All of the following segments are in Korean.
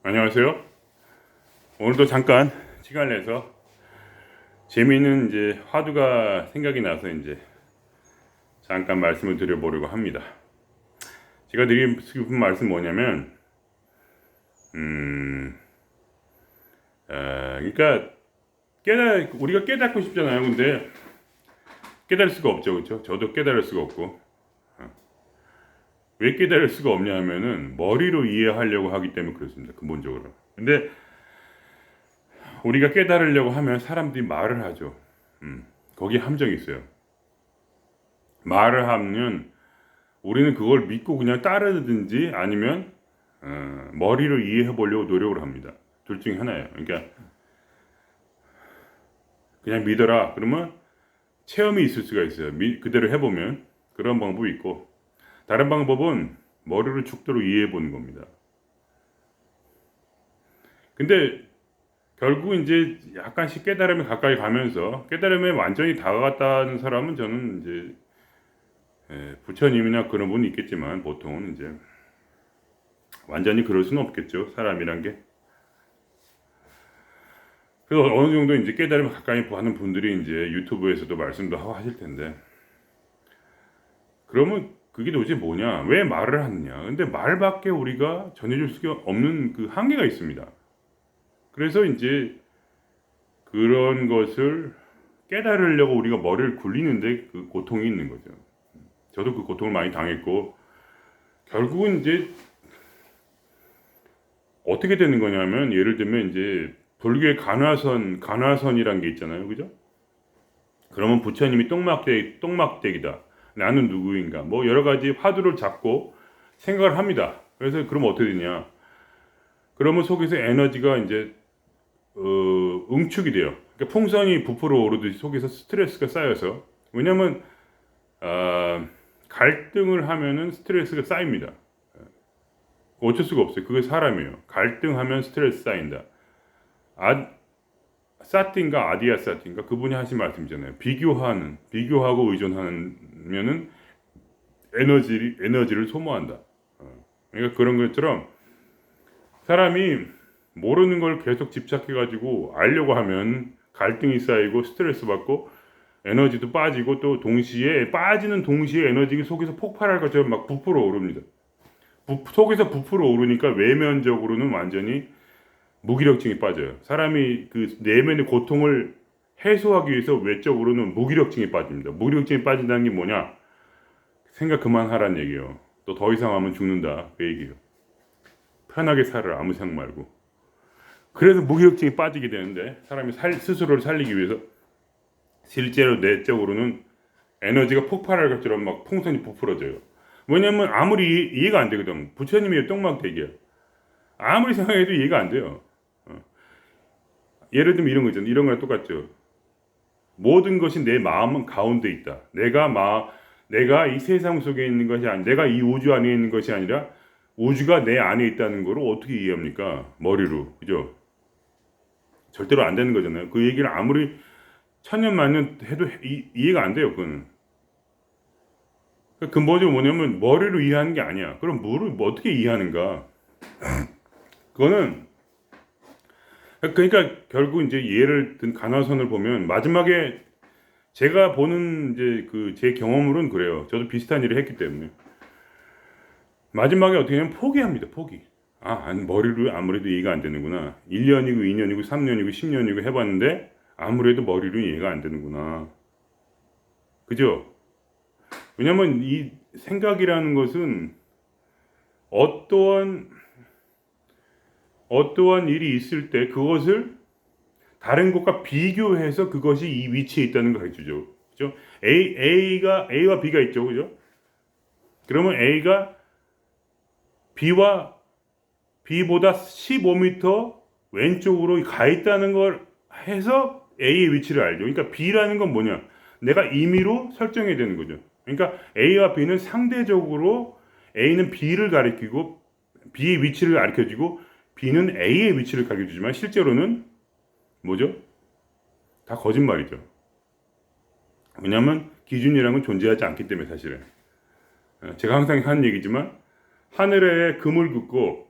안녕하세요. 오늘도 잠깐 시간을 내서 재미있는 이제 화두가 생각이 나서 이제 잠깐 말씀을 드려보려고 합니다. 제가 드리고 싶은 말씀 뭐냐면, 음, 그러니까 우리가 깨닫고 싶잖아요. 근데 깨달을 수가 없죠, 그렇죠? 저도 깨달을 수가 없고, 왜 깨달을 수가 없냐 하면은 머리로 이해하려고 하기 때문에 그렇습니다. 근본적으로. 근데 우리가 깨달으려고 하면 사람들이 말을 하죠. 거기에 함정이 있어요. 말을 하면 우리는 그걸 믿고 그냥 따르든지 아니면 머리로 이해해 보려고 노력을 합니다. 둘 중에 하나예요. 그러니까 그냥 믿어라. 그러면 체험이 있을 수가 있어요. 그대로 해보면 그런 방법이 있고, 다른 방법은 머리로 죽도록 이해해 보는 겁니다. 근데 결국 이제 약간씩 깨달음에 가까이 가면서 깨달음에 완전히 다가갔다는 사람은 저는 이제 부처님이나 그런 분이 있겠지만 보통은 이제 완전히 그럴 수는 없겠죠. 사람이란 게. 그래서 어느 정도 이제 깨달음을 가까이 하는 분들이 이제 유튜브에서도 말씀도 하고 하실 텐데, 그러면 그게 도대체 뭐냐? 왜 말을 하느냐? 근데 말밖에 우리가 전해줄 수가 없는 그 한계가 있습니다. 그래서 이제 그런 것을 깨달으려고 우리가 머리를 굴리는데 그 고통이 있는 거죠. 저도 그 고통을 많이 당했고, 결국은 이제 어떻게 되는 거냐면, 예를 들면 이제 불교의 간화선이란 게 있잖아요. 그죠? 그러면 부처님이 똥막대기다. 나는 누구인가. 뭐 여러 가지 화두를 잡고 생각을 합니다. 그래서 그러면 어떻게 되냐. 그러면 속에서 에너지가 이제 응축이 돼요. 그러니까 풍선이 부풀어 오르듯이 속에서 스트레스가 쌓여서, 왜냐하면 갈등을 하면은 스트레스가 쌓입니다. 어쩔 수가 없어요. 그게 사람이에요. 갈등하면 스트레스 쌓인다. 사틴가 아디아 사틴가 그분이 하신 말씀이잖아요. 비교하고 의존하면은 에너지를 소모한다. 그러니까 그런 것처럼 사람이 모르는 걸 계속 집착해가지고 알려고 하면 갈등이 쌓이고 스트레스 받고 에너지도 빠지고, 또 동시에 빠지는 동시에 에너지가 속에서 폭발할 것처럼 막 부풀어 오릅니다. 속에서 부풀어 오르니까 외면적으로는 완전히 무기력증이 빠져요. 사람이 그 내면의 고통을 해소하기 위해서 외적으로는 무기력증이 빠집니다. 무기력증이 빠진다는 게 뭐냐? 생각 그만하라는 얘기예요. 또 더 이상 하면 죽는다. 그 얘기예요. 편하게 살아라. 아무 생각 말고. 그래서 무기력증이 빠지게 되는데, 사람이 스스로를 살리기 위해서 실제로 내적으로는 에너지가 폭발할 것처럼 막 풍선이 부풀어져요. 왜냐면 아무리 이해가 안 되거든. 부처님이 똥막대기야. 아무리 생각해도 이해가 안 돼요. 예를 들면 이런 거 있잖아요. 이런 거랑 똑같죠. 모든 것이 내 마음 가운데 있다. 내가 이 세상 속에 있는 것이 아니, 내가 이 우주 안에 있는 것이 아니라 우주가 내 안에 있다는 거를 어떻게 이해합니까? 머리로. 그죠? 절대로 안 되는 거잖아요. 그 얘기를 아무리 천년만년 해도 이해가 안 돼요. 그거는. 근본적으로 뭐냐면 머리로 이해하는 게 아니야. 그럼 뭐를 어떻게 이해하는가? 그거는 그러니까 결국 이제 예를 든 간화선을 보면 마지막에 제가 보는 이제 그 제 경험으로는 그래요. 저도 비슷한 일을 했기 때문에 마지막에 어떻게 하면 포기합니다. 포기. 머리로 아무래도 이해가 안 되는구나. 1년이고 2년이고 3년이고 10년이고 해봤는데 아무래도 머리로 이해가 안 되는구나. 그죠? 왜냐면 이 생각이라는 것은 어떠한 일이 있을 때 그것을 다른 것과 비교해서 그것이 이 위치에 있다는 걸 가르쳐주죠. 그죠? A와 B가 있죠. 그죠? 그러면 A가 B보다 15m 왼쪽으로 가 있다는 걸 해서 A의 위치를 알죠. 그러니까 B라는 건 뭐냐? 내가 임의로 설정해야 되는 거죠. 그러니까 A와 B는 상대적으로 A는 B를 가리키고 B의 위치를 가르쳐주고 B는 A의 위치를 가르쳐주지만 실제로는 뭐죠? 다 거짓말이죠. 왜냐하면 기준이라는 건 존재하지 않기 때문에 사실은. 제가 항상 하는 얘기지만 하늘에 금을 긋고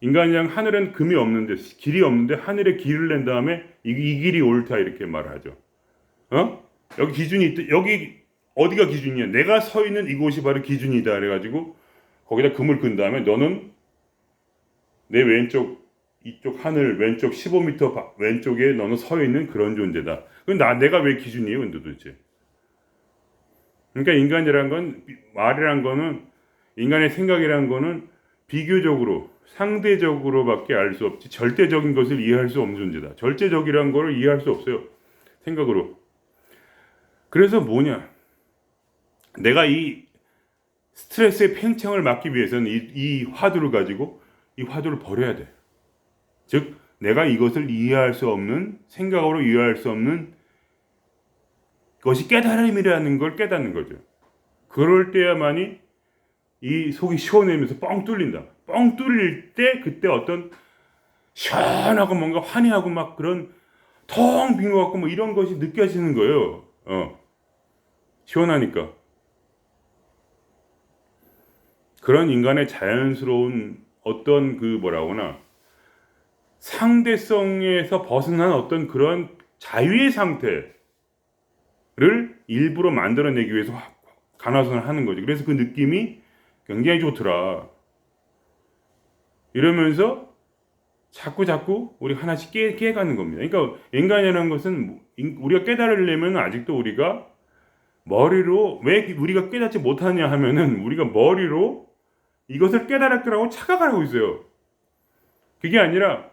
인간이랑 하늘엔 금이 없는데, 길이 없는데 하늘에 길을 낸 다음에 이 길이 옳다 이렇게 말하죠. 여기 기준이 있다. 여기 어디가 기준이야? 내가 서 있는 이곳이 바로 기준이다. 그래가지고 거기다 금을 끈 다음에 너는 내 왼쪽 이쪽 하늘 왼쪽 15m 왼쪽에 너는 서 있는 그런 존재다. 그럼 내가 왜 기준이에요? 근데 도대체. 그러니까 인간이란 건 말이란 거는 인간의 생각이란 거는 비교적으로 상대적으로밖에 알 수 없지 절대적인 것을 이해할 수 없는 존재다. 절대적이란 거를 이해할 수 없어요. 생각으로. 그래서 뭐냐? 내가 이 스트레스의 팽창을 막기 위해서는 이 화두를 가지고 이 화두를 버려야 돼. 즉 내가 이것을 이해할 수 없는 생각으로 이해할 수 없는 것이 깨달음이라는 걸 깨닫는 거죠. 그럴 때야만이 이 속이 시원해지면서 뻥 뚫린다. 뻥 뚫릴 때 그때 어떤 시원하고 뭔가 환희하고 막 그런 텅 빈 것 같고 뭐 이런 것이 느껴지는 거예요. 시원하니까. 그런 인간의 자연스러운 어떤 그 뭐라고나 상대성에서 벗어난 어떤 그런 자유의 상태를 일부러 만들어내기 위해서 간화선을 하는 거죠. 그래서 그 느낌이 굉장히 좋더라. 이러면서 자꾸 우리 하나씩 깨가는 겁니다. 그러니까 인간이라는 것은 우리가 깨달으려면 아직도 우리가 머리로 왜 우리가 깨닫지 못하냐 하면은 우리가 머리로 이것을 깨달았더라고 착각하고 있어요. 그게 아니라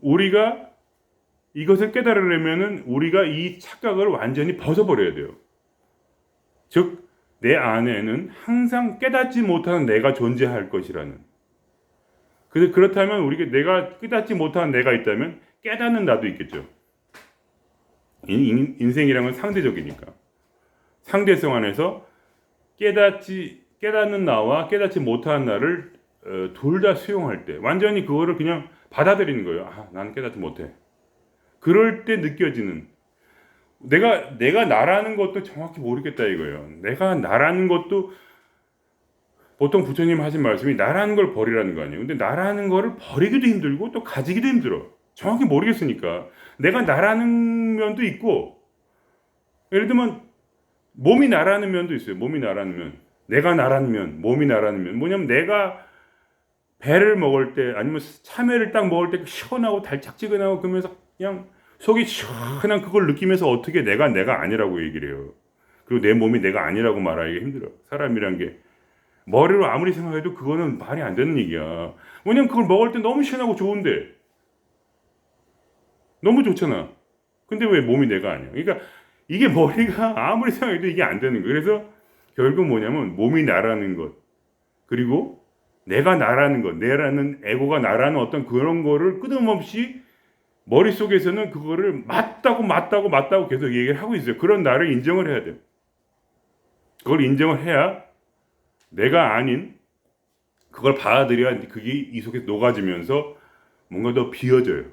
우리가 이것을 깨달으려면은 우리가 이 착각을 완전히 벗어버려야 돼요. 즉, 내 안에는 항상 깨닫지 못하는 내가 존재할 것이라는. 그렇다면 내가 깨닫지 못하는 내가 있다면 깨닫는 나도 있겠죠. 인생이란 건 상대적이니까. 상대성 안에서 깨닫는 나와 깨닫지 못하는 나를 둘 다 수용할 때 완전히 그거를 그냥 받아들이는 거예요. 나는 깨닫지 못해. 그럴 때 느껴지는 내가 나라는 것도 정확히 모르겠다 이거예요. 내가 나라는 것도 보통 부처님 하신 말씀이 나라는 걸 버리라는 거 아니에요. 근데 나라는 거를 버리기도 힘들고 또 가지기도 힘들어. 정확히 모르겠으니까. 내가 나라는 면도 있고 예를 들면 몸이 나라는 면도 있어요. 몸이 나라는 면. 내가 나라는 면, 몸이 나라는 면. 뭐냐면 내가 배를 먹을 때 아니면 참외를 딱 먹을 때 시원하고 달짝지근하고 그러면서 그냥 속이 시원한 그걸 느끼면서 어떻게 내가 아니라고 얘기를 해요. 그리고 내 몸이 내가 아니라고 말하기가 힘들어. 사람이란 게 머리로 아무리 생각해도 그거는 말이 안 되는 얘기야. 왜냐면 그걸 먹을 때 너무 시원하고 좋은데 너무 좋잖아. 근데 왜 몸이 내가 아니야? 그러니까 이게 머리가 아무리 생각해도 이게 안 되는 거예요. 그래서 결국 뭐냐면 몸이 나라는 것 그리고 내가 나라는 것, 내라는 에고가 나라는 어떤 그런 거를 끊임없이 머릿속에서는 그거를 맞다고 계속 얘기를 하고 있어요. 그런 나를 인정을 해야 돼요. 그걸 인정을 해야 내가 아닌 그걸 받아들여야 그게 이 속에 녹아지면서 뭔가 더 비어져요.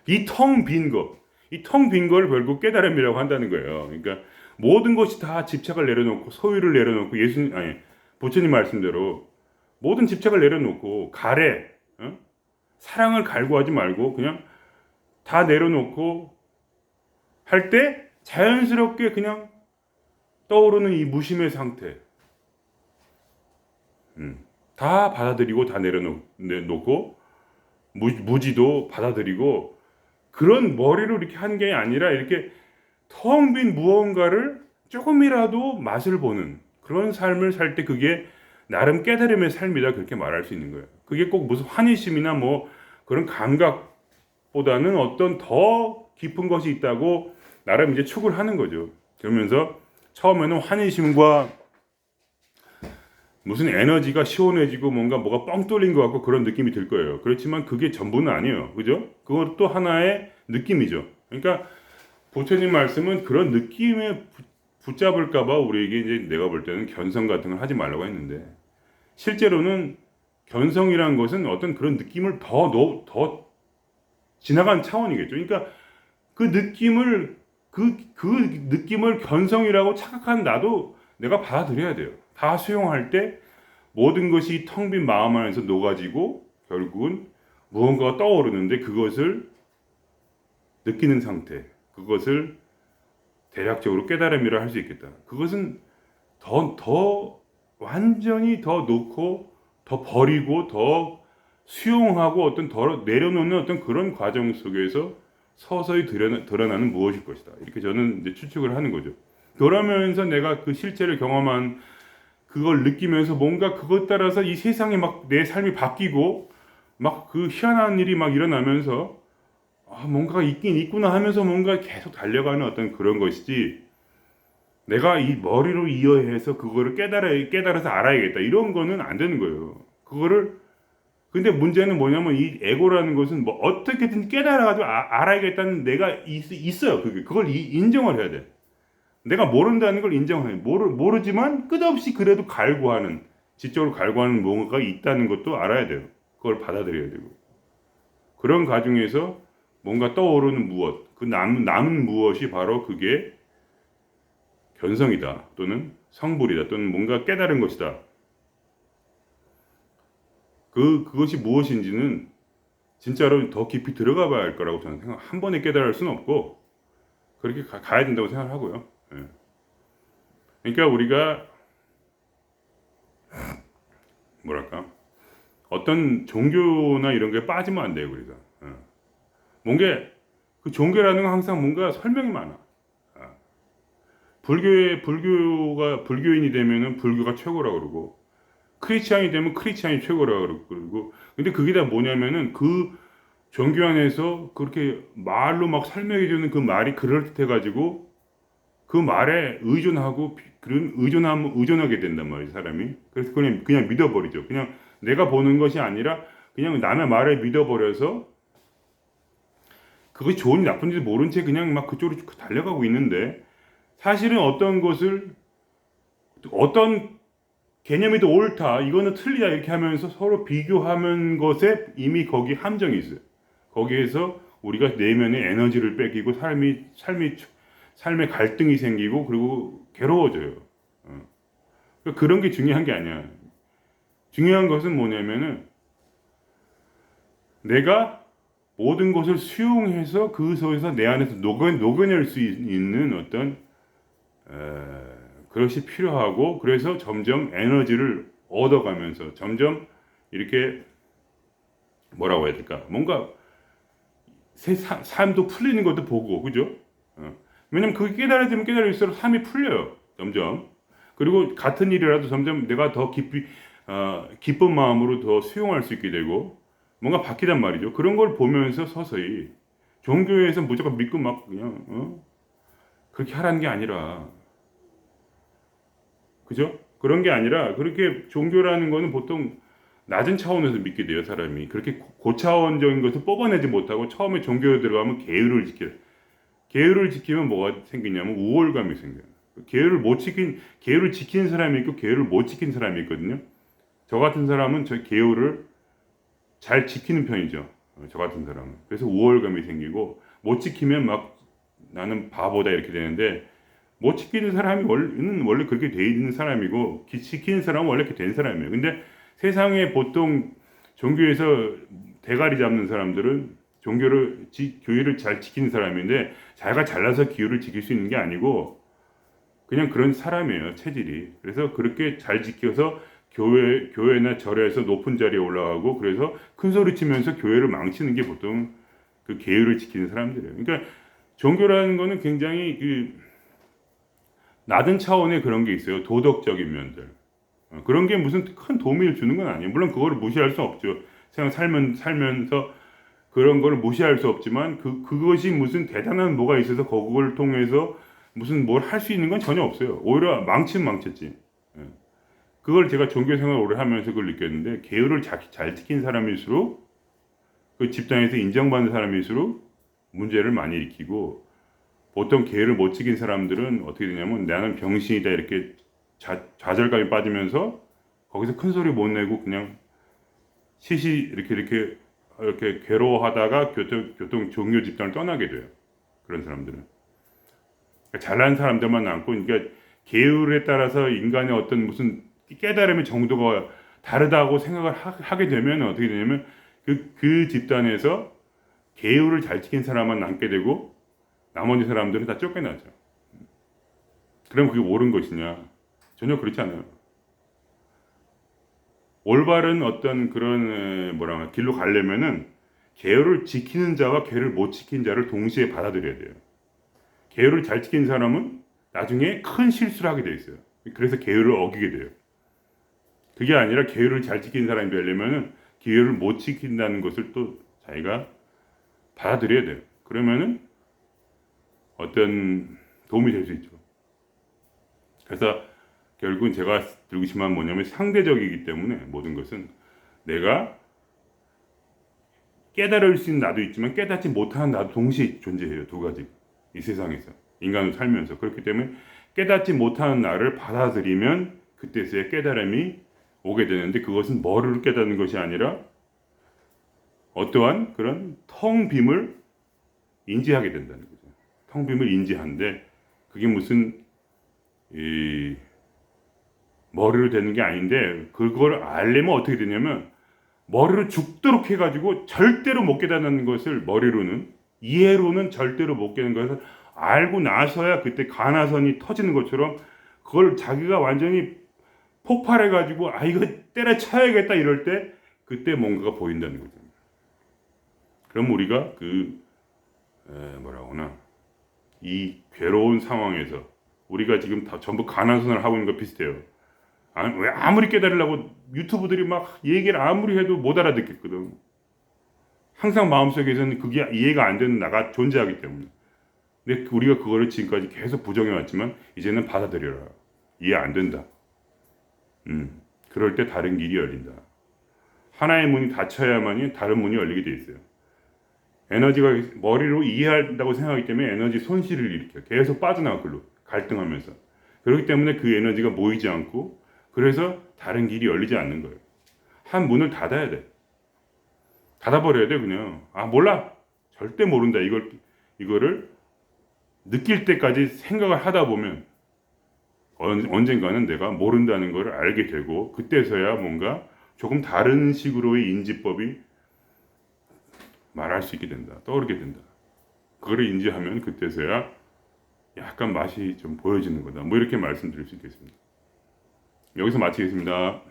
이 텅 빈 거, 이 텅 빈 거를 결국 깨달음이라고 한다는 거예요. 그러니까 모든 것이 다 집착을 내려놓고 소유를 내려놓고 부처님 말씀대로 모든 집착을 내려놓고 사랑을 갈구하지 말고 그냥 다 내려놓고 할 때 자연스럽게 그냥 떠오르는 이 무심의 상태 다 받아들이고 다 내려놓고 무지도 받아들이고 그런 머리로 이렇게 한 게 아니라 이렇게 텅 빈 무언가를 조금이라도 맛을 보는 그런 삶을 살 때 그게 나름 깨달음의 삶이다 그렇게 말할 수 있는 거예요. 그게 꼭 무슨 환희심이나 뭐 그런 감각보다는 어떤 더 깊은 것이 있다고 나름 이제 추구를 하는 거죠. 그러면서 처음에는 환희심과 무슨 에너지가 시원해지고 뭐가 뻥 뚫린 것 같고 그런 느낌이 들 거예요. 그렇지만 그게 전부는 아니에요. 그죠? 그것도 하나의 느낌이죠. 그러니까 부처님 말씀은 그런 느낌에 붙잡을까봐 우리에게 이제 내가 볼 때는 견성 같은 걸 하지 말라고 했는데 실제로는 견성이라는 것은 어떤 그런 느낌을 더 지나간 차원이겠죠. 그러니까 그 느낌을 견성이라고 착각한 나도 내가 받아들여야 돼요. 다 수용할 때 모든 것이 텅 빈 마음 안에서 녹아지고 결국은 무언가가 떠오르는데 그것을 느끼는 상태, 그것을 대략적으로 깨달음이라 할 수 있겠다. 그것은 더 완전히 더 놓고 더 버리고 더 수용하고 어떤 더 내려놓는 어떤 그런 과정 속에서 서서히 드러나는 무엇일 것이다. 이렇게 저는 이제 추측을 하는 거죠. 그러면서 내가 그 실제를 경험한 그걸 느끼면서 뭔가 그것 따라서 이 세상에 막 내 삶이 바뀌고 막 그 희한한 일이 막 일어나면서 뭔가가 있긴 있구나 하면서 뭔가 계속 달려가는 어떤 그런 것이지 내가 이 머리로 이해해서 그거를 깨달아서 알아야겠다 이런 거는 안 되는 거예요. 그거를 근데 문제는 뭐냐면 이 에고라는 것은 뭐 어떻게든 깨달아가지고 알아야겠다는 내가 있어요. 그걸 인정을 해야 돼. 내가 모른다는 걸 인정해. 모르지만 끝없이 그래도 갈구하는 지적으로 갈구하는 뭔가가 있다는 것도 알아야 돼요. 그걸 받아들여야 되고 그런 과정에서 뭔가 떠오르는 무엇, 그 남은 무엇이 바로 그게 견성이다 또는 성불이다 또는 뭔가 깨달은 것이다. 그것이 무엇인지는 진짜로 더 깊이 들어가 봐야 할 거라고 저는 생각. 한 번에 깨달을 수는 없고 그렇게 가야 된다고 생각하고요. 예. 그러니까 우리가 뭐랄까 어떤 종교나 이런 게 빠지면 안 돼요. 우리가 뭔가 그 종교라는 건 항상 뭔가 설명이 많아. 불교인이 되면은 불교가 최고라고 그러고 크리스찬이 되면 크리스찬이 최고라고 그러고 근데 그게 다 뭐냐면은 그 종교 안에서 그렇게 말로 막 설명해 주는 그 말이 그럴듯해 가지고 그 말에 의존하고 그런 의존하게 된단 말이에요, 사람이. 그래서 그냥 믿어버리죠. 그냥 내가 보는 것이 아니라 그냥 남의 말을 믿어버려서 그것이 좋은지 나쁜지 모른 채 그냥 막 그쪽으로 달려가고 있는데 사실은 어떤 개념이 더 옳다, 이거는 틀리다 이렇게 하면서 서로 비교하는 것에 이미 거기 함정이 있어요. 거기에서 우리가 내면의 에너지를 뺏기고 삶의 갈등이 생기고 그리고 괴로워져요. 그런 게 중요한 게 아니야. 중요한 것은 뭐냐면은 내가 모든 것을 수용해서 그 속에서 내 안에서 녹여낼 수 있는 어떤 그것이 필요하고 그래서 점점 에너지를 얻어가면서 점점 이렇게 뭐라고 해야 될까 뭔가 삶도 풀리는 것도 보고 그죠? 왜냐면 그게 깨달아지면 깨달을수록 삶이 풀려요 점점 그리고 같은 일이라도 점점 내가 더 기쁜 마음으로 더 수용할 수 있게 되고 뭔가 바뀌단 말이죠. 그런 걸 보면서 서서히 종교에서 무조건 믿고 막 그냥 그렇게 하라는 게 아니라 그죠? 그런 게 아니라 그렇게 종교라는 거는 보통 낮은 차원에서 믿게 돼요, 사람이. 그렇게 고차원적인 것을 뽑아내지 못하고 처음에 종교에 들어가면 계율을 지키면 뭐가 생기냐면 우월감이 생겨요. 계율을 지키는 사람이 있고 계율을 못 지키는 사람이 있거든요. 저 같은 사람은 저 계율을 잘 지키는 편이죠. 저 같은 사람은. 그래서 우월감이 생기고 못 지키면 막 나는 바보다 이렇게 되는데 못 지키는 사람이 원래 그렇게 돼 있는 사람이고 지키는 사람은 원래 그렇게 된 사람이에요. 근데 세상에 보통 종교에서 대가리 잡는 사람들은 교회를 잘 지키는 사람인데 자기가 잘나서 기율을 지킬 수 있는 게 아니고 그냥 그런 사람이에요. 체질이. 그래서 그렇게 잘 지켜서 교회나 절에서 높은 자리에 올라가고 그래서 큰 소리 치면서 교회를 망치는 게 보통 그 계율을 지키는 사람들이에요. 그러니까 종교라는 거는 굉장히 그 낮은 차원의 그런 게 있어요. 도덕적인 면들. 그런 게 무슨 큰 도움을 주는 건 아니에요. 물론 그거를 무시할 수 없죠. 살면서 그런 거를 무시할 수 없지만 그것이 무슨 대단한 뭐가 있어서 그걸 통해서 무슨 뭘 할 수 있는 건 전혀 없어요. 오히려 망치면 망쳤지. 예. 그걸 제가 종교 생활을 오래 하면서 그걸 느꼈는데 계율을 잘 지킨 사람일수록 그 집단에서 인정받는 사람일수록 문제를 많이 일으키고 보통 계율을 못 지킨 사람들은 어떻게 되냐면 나는 병신이다 이렇게 좌절감이 빠지면서 거기서 큰 소리 못 내고 그냥 이렇게 괴로워하다가 교통 종교 집단을 떠나게 돼요. 그런 사람들은 그러니까 잘난 사람들만 남고 그러니까 계율에 따라서 인간의 어떤 무슨 깨달음의 정도가 다르다고 생각을 하게 되면 어떻게 되냐면 그 집단에서 계율을 잘 지킨 사람만 남게 되고 나머지 사람들은 다 쫓겨나죠. 그럼 그게 옳은 것이냐? 전혀 그렇지 않아요. 올바른 어떤 그런 길로 가려면은 계율을 지키는 자와 계율을 못 지킨 자를 동시에 받아들여야 돼요. 계율을 잘 지킨 사람은 나중에 큰 실수를 하게 돼 있어요. 그래서 계율을 어기게 돼요. 그게 아니라 계율을 잘 지킨 사람이 되려면은 계율을 못 지킨다는 것을 또 자기가 받아들여야 돼요. 그러면은 어떤 도움이 될 수 있죠. 그래서 결국은 제가 들고 싶은 건 뭐냐면 상대적이기 때문에 모든 것은 내가 깨달을 수 있는 나도 있지만 깨닫지 못하는 나도 동시에 존재해요. 두 가지. 이 세상에서. 인간으로 살면서. 그렇기 때문에 깨닫지 못하는 나를 받아들이면 그때서야 깨달음이 오게 되는데 그것은 뭐를 깨닫는 것이 아니라 어떠한 그런 텅 빔을 인지하게 된다는 거죠. 텅 빔을 인지하는데 그게 무슨 이 머리로 되는 게 아닌데 그걸 알려면 어떻게 되냐면 머리로 죽도록 해가지고 절대로 못 깨닫는 것을 머리로는 이해로는 절대로 못 깨는 것을 알고 나서야 그때 가나선이 터지는 것처럼 그걸 자기가 완전히 폭발해가지고 아 이거 때려쳐야겠다 이럴 때 그때 뭔가가 보인다는 거죠. 그럼 우리가 뭐라고나 이 괴로운 상황에서 우리가 지금 다 전부 가나선을 하고 있는 거 비슷해요. 왜 아무리 깨달으려고 유튜브들이 막 얘기를 아무리 해도 못 알아듣겠거든. 항상 마음속에서는 그게 이해가 안 되는 나가 존재하기 때문에. 근데 우리가 그거를 지금까지 계속 부정해왔지만 이제는 받아들여라. 이해 안 된다. 그럴 때 다른 길이 열린다. 하나의 문이 닫혀야만이 다른 문이 열리게 돼 있어요. 에너지가 머리로 이해한다고 생각하기 때문에 에너지 손실을 일으켜요. 계속 빠져나가 글로 갈등하면서. 그렇기 때문에 그 에너지가 모이지 않고 그래서 다른 길이 열리지 않는 거예요. 한 문을 닫아야 돼. 닫아버려야 돼 그냥. 아 몰라. 절대 모른다. 이거를 느낄 때까지 생각을 하다 보면 언젠가는 내가 모른다는 걸 알게 되고 그때서야 뭔가 조금 다른 식으로의 인지법이 말할 수 있게 된다. 떠오르게 된다. 그거를 인지하면 그때서야 약간 맛이 좀 보여지는 거다. 뭐 이렇게 말씀드릴 수 있겠습니다. 여기서 마치겠습니다.